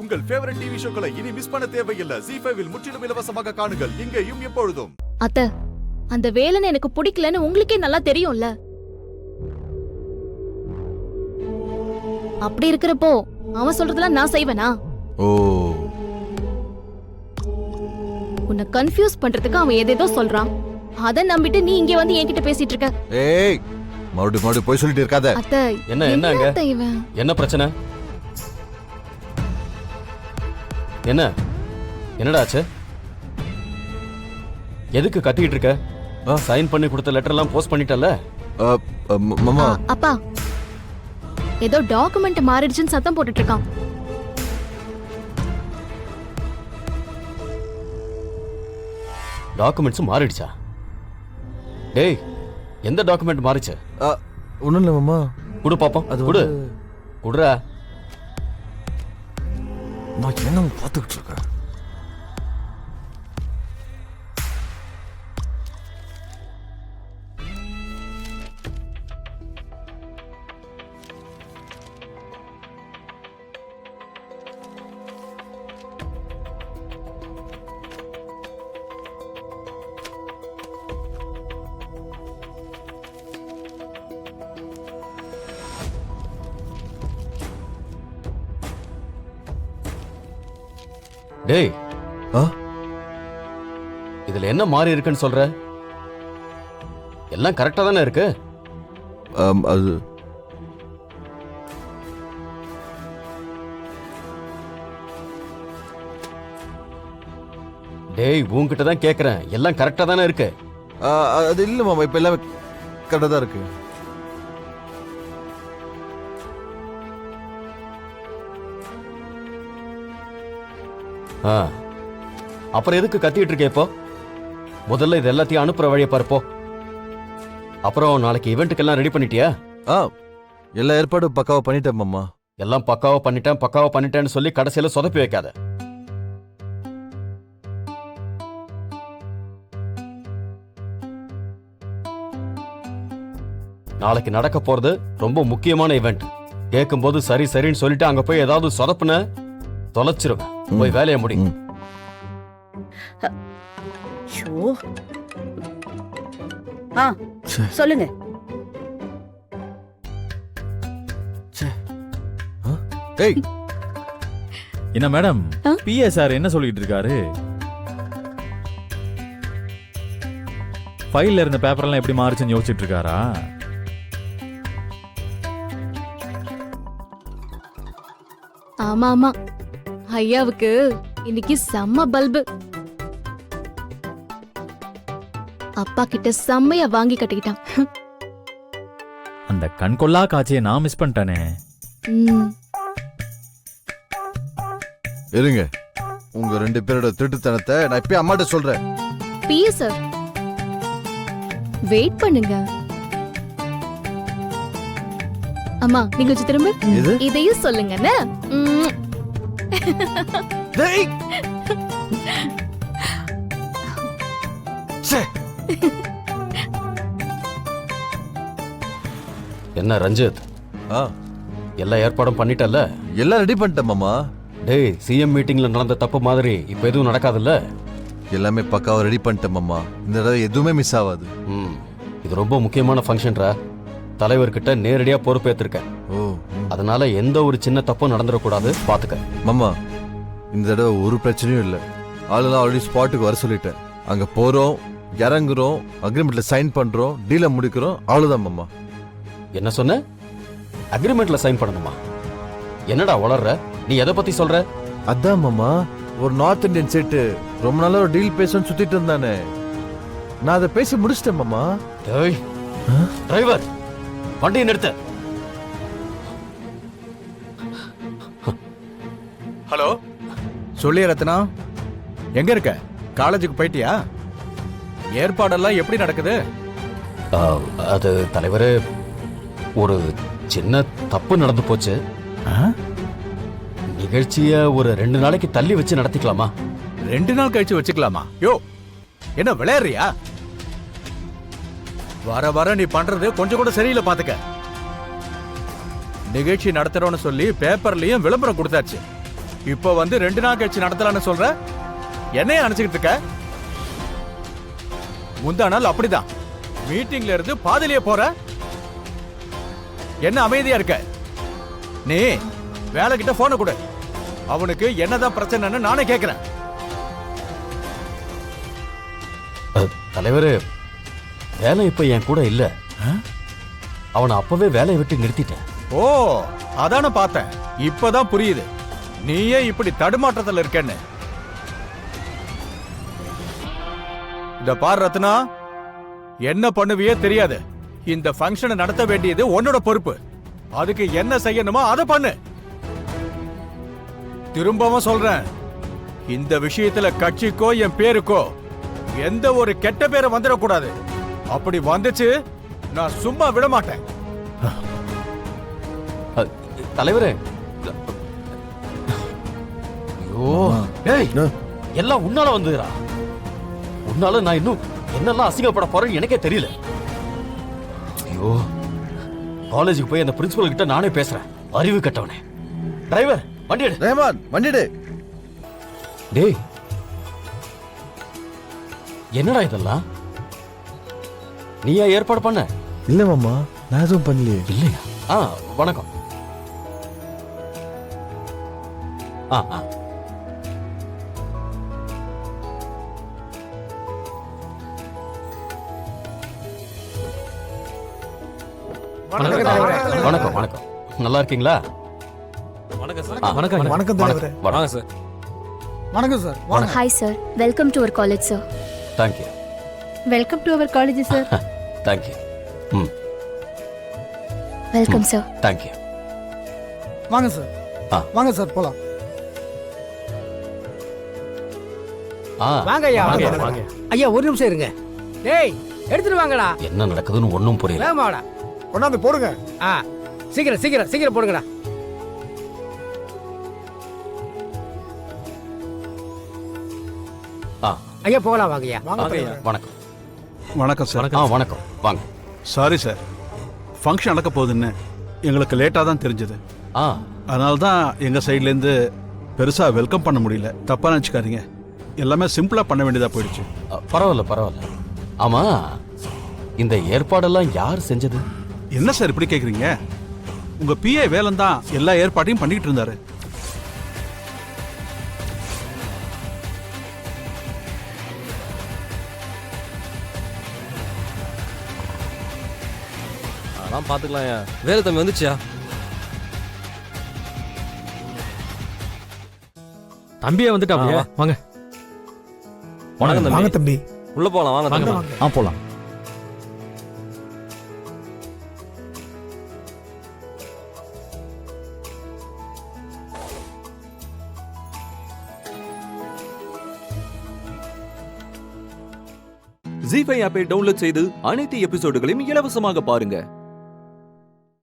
உங்கள் favourite TV ஷோக்களை இனி miss பண்ண தேவையில்லை. ZEE5 இல் முற்றிலும் இலவசமாக காணுங்கள். இங்கேயும் எப்பொழுதும். அத்தை, அந்த வேலனை எனக்கு பிடிக்கலன்னு உங்களுக்கே நல்லா தெரியும்ல. அப்படி இருக்கிறப்போ அவன் சொல்றதெல்லாம் நான் செய்வேனா? ஓ, உன்னை கன்ஃபியூஸ் பண்றதுக்கு அவன் ஏதேதோ சொல்றான். அத நம்பிட்டு நீ இங்க வந்து என்கிட்ட பேசிட்டு இருக்க. ஏய், மறுபடியும் போய் சொல்லிட்டு இருக்காத. அத்தை, என்னங்க இவன் என்ன பிரச்சனை? என்னடா ஆச்சு? எதுக்கு கத்திட்டு இருக்க? சைன் பண்ணி கொடுத்த லெட்டர் எல்லாம் போஸ்ட் பண்ணிட்டல? மாமா, அப்பா ஏதோ டாக்குமெண்ட் மாறிடுச்சுன்னு சத்தம் போட்டுட்டு இருக்கான். டாக்குமெண்ட்ஸ் மாறிடுச்சா? டேய், எந்த டாக்குமெண்ட் மாறிச்சு? ஒண்ணும் இல்ல மாமா. குடு பாப்போம். அது குடுறா. நான் என்ன பார்த்துக்கிட்டு இருக்கேன்? டேய், இதுல என்ன மாறி இருக்குன்னு சொல்ற? எல்லாம் கரெக்டா தானே இருக்கு? அது டேய், உன்கிட்ட தான் கேக்குறேன். எல்லாம் கரெக்டா தானே இருக்கு? அது இல்ல மாமா, இப்ப எல்லாமே கரெக்டா தான் இருக்கு. அப்புறம் எதுக்கு கத்திட்டு இருக்க? இப்போ முதல்ல இது எல்லாத்தையும் அனுப்புற வழியை பார்ப்போ. அப்புறம் நாளைக்கு ஈவெண்ட்டுக்கெல்லாம் ரெடி பண்ணிட்டியா? எல்லா ஏற்பாடும் பக்காவா பண்ணிட்டேன் மாமா. எல்லாம் பக்காவா பண்ணிட்டேன்னு சொல்லி கடைசியில சொதப்பி வைக்காத. நாளைக்கு நடக்க போறது ரொம்ப முக்கியமான ஈவெண்ட். கேட்கும் போது சரி சரின்னு சொல்லிட்டு அங்க போய் ஏதாவது சொதப்புன தொலைச்சிருவேன். போய் வேலையை முடி. சொல்லுங்க. என்ன மேடம், பிஎஸ்ஆர் என்ன சொல்லிட்டு இருக்காரு? ஃபைல்ல இருந்த பேப்பர் எல்லாம் எப்படி மாறுச்சுன்னு யோசிச்சுட்டு இருக்காரா? ஆமா ஆமா, ஐயாவுக்கு இன்னைக்கு செம்ம பல்பு. அப்பா கிட்ட செம்மையா வாங்கி கட்டிக்கிட்டான். அந்த கண்கொள்ளா காட்சியை நான் மிஸ் பண்ணிட்டேனே. இருங்க, உங்க ரெண்டு பேரோட திருட்டுத்தனத்தை நான் இப்ப அம்மாட்ட சொல்றேன். பிஎஸ் சார், வெயிட் பண்ணுங்க. அம்மா, நீங்க கொஞ்சம் திரும்ப இதையும் சொல்லுங்க. என்ன ரஞ்சித், எல்லா ஏற்பாடும் பண்ணிட்டல? எல்லாம் ரெடி பண்ணிட்டேன் மாமா. டேய், சிஎம் மீட்டிங்ல நடந்த தப்பு மாதிரி இப்ப எதுவும் நடக்காதுல்ல? எல்லாமே பக்காவா ரெடி பண்ணிட்டேன் மாமா. இந்த தடவை எதுவுமே மிஸ் ஆகாது. இது ரொம்ப முக்கியமான ஃபங்க்ஷன்ரா. தலைவர்கிட்ட நேரடியா பொறுப்பேற்றிருக்கேன். அதனால எந்த ஒரு சின்ன தப்பும் நடந்துடக்கூடாது, பாத்துக்க. மாமா, இந்த தடவை ஒரு பிரச்சனையும் இல்லை. ஆளுலாம் ஆல்ரெடி ஸ்பாட்டுக்கு வர சொல்லிட்டேன். அங்க போறோம், இறங்குறோம், அக்ரிமெண்ட்ல சைன் பண்றோம், டீலை முடிக்கிறோம், அவ்வளவுதான் மாமா. என்ன சொன்ன? அக்ரிமெண்ட்ல சைன் பண்ணணுமா? என்னடா வளர்ற? நீ எதை பத்தி சொல்ற? அதான் மாமா, ஒரு நார்த் இந்தியன் செட்டு ரொம்ப நாளா ஒரு டீல் பேசணும்னு சுத்திட்டு இருந்தானே, நான் அதை பேசி முடிச்சிட்டேன் மாமா. டிரைவர், வண்டியை நிறுத்த. ஹலோ, சொல்லி ரத்னா, எங்க இருக்க? காலேஜுக்கு போயிட்டியா? ஏற்பாடெல்லாம் எப்படி நடக்குது? அது தலைவரே, ஒரு சின்ன தப்பு நடந்து போச்சு. நிகழ்ச்சிய ஒரு 2 நாளைக்கு தள்ளி வச்சு நடத்திக்கலாமா? 2 நாள் கழிச்சு வச்சுக்கலாமா? யோ, என்ன விளையாடுறியா? வர வர நீ பண்றது கொஞ்சம் கூட சரியில்லை, பாத்துக்க. நிகழ்ச்சி நடத்துறோம்னு சொல்லி பேப்பர்லயும் விளம்பரம் கொடுத்தாச்சு. இப்ப வந்து 2 நாள் கழிச்சு நடத்தலாம்னு சொல்ற? என்னைய நினைச்சுக்கிட்டு இருக்க? முந்தா நாள் அப்படிதான் மீட்டிங்ல இருந்து பாதியிலேயே போற. என்ன அமைதியா இருக்க? நீ வேலை கிட்ட போன கொடு. அவனுக்கு என்னதான் பிரச்சனைன்னு நானே கேக்குறேன். தலைவரே, வேலை இப்ப என் கூட இல்ல. அவனை அப்பவே வேலையை விட்டு நிறுத்திட்டேன். ஓ, அதான பார்த்தேன். இப்பதான் புரியுது நீயே இப்படி தடுமாற்றத்துல இருக்கேன்னு. இந்த பார் ரத்னா, என்ன பண்ணுவியே தெரியாது. இந்த ஃபங்க்ஷனை நடத்த வேண்டியது உன்னோட பொறுப்பு. அதுக்கு என்ன செய்யணுமோ அதை பண்ணு. திரும்பவும் சொல்றேன், இந்த விஷயத்துல கட்சிக்கோ என் பேருக்கோ எந்த ஒரு கெட்ட பேரை வந்துடக்கூடாது. அப்படி வந்துச்சு நான் சும்மா விட மாட்டேன். தலைவரே, ஐயோ, டேய், எல்லாம் உன்னால வந்துடா. உன்னால நான் இன்னும் என்னெல்லாம் அசிங்கப்பட போறேன்னு எனக்கே தெரியல. ஐயோ, காலேஜுக்கு போய் அந்த பிரின்சிபல் கிட்ட நானே பேசுறேன். அறிவு கட்டவனே. டிரைவர், வண்டி எடு. ரஹ்மான் வண்டிடு. டேய், என்னடா இதெல்லாம்? நீயா ஏற்பாடு பண்ண? இல்ல மாமா, நான் எதுவும் பண்ணலையே. இல்லையா? வணக்கம். வணக்கம் வணக்கம். நல்லா இருக்கீங்களா? வணக்கம் வணக்கம் தலைவரே. வாங்க சார். வணக்கம் sir. Hi sir, welcome to our college sir. Thank you. Welcome to our college sir. Thank you. Welcome sir. Thank you. வாங்க சார். வாங்க சார் போலாம். வாங்க ஐயா, வாங்க. ஐயா ஒரு நிமிஷம் இருங்க. டேய், எடுத்துட்டு வாங்கடா. என்ன நடக்குதுன்னு ஒண்ணும் புரியல. வேகமாடா. கொண்டாந்து போடுங்க. சீக்கிரம் சீக்கிரம் சீக்கிரம் போடுங்கடா. ஐயா போகலாம் வாங்கய்யா. வணக்கம். வணக்கம் சார். வணக்கம். வாங்க. சாரி சார், ஃபங்க்ஷன் நடக்க போகுதுன்னு எங்களுக்கு லேட்டாக தான் தெரிஞ்சது. அதனால தான் எங்கள் சைட்லேருந்து பெருசாக வெல்கம் பண்ண முடியல. தப்பாக நினச்சிக்காதீங்க. எல்லாமே சிம்பிளாக பண்ண வேண்டியதாக போயிடுச்சு. பரவாயில்ல பரவாயில்ல. ஆமா, இந்த ஏற்பாடெல்லாம் யார் செஞ்சது? என்ன சார் இப்படி கேட்குறீங்க? உங்கள் பிஏ வேலன் தான் எல்லா ஏற்பாட்டையும் பண்ணிக்கிட்டு இருந்தாரு. அதெல்லாம் பார்த்துக்கலாம். வேலை தம்பி வந்துச்சியா? தம்பியே வந்துட்டா. வாங்க. வணக்கம் தம்பி. உள்ள போலாம் வாங்க தம்பி. போலாம். ZEE5 ஆப்பை டவுன்லோட் செய்து அனைத்து எபிசோடுகளையும் இலவசமாக பாருங்க.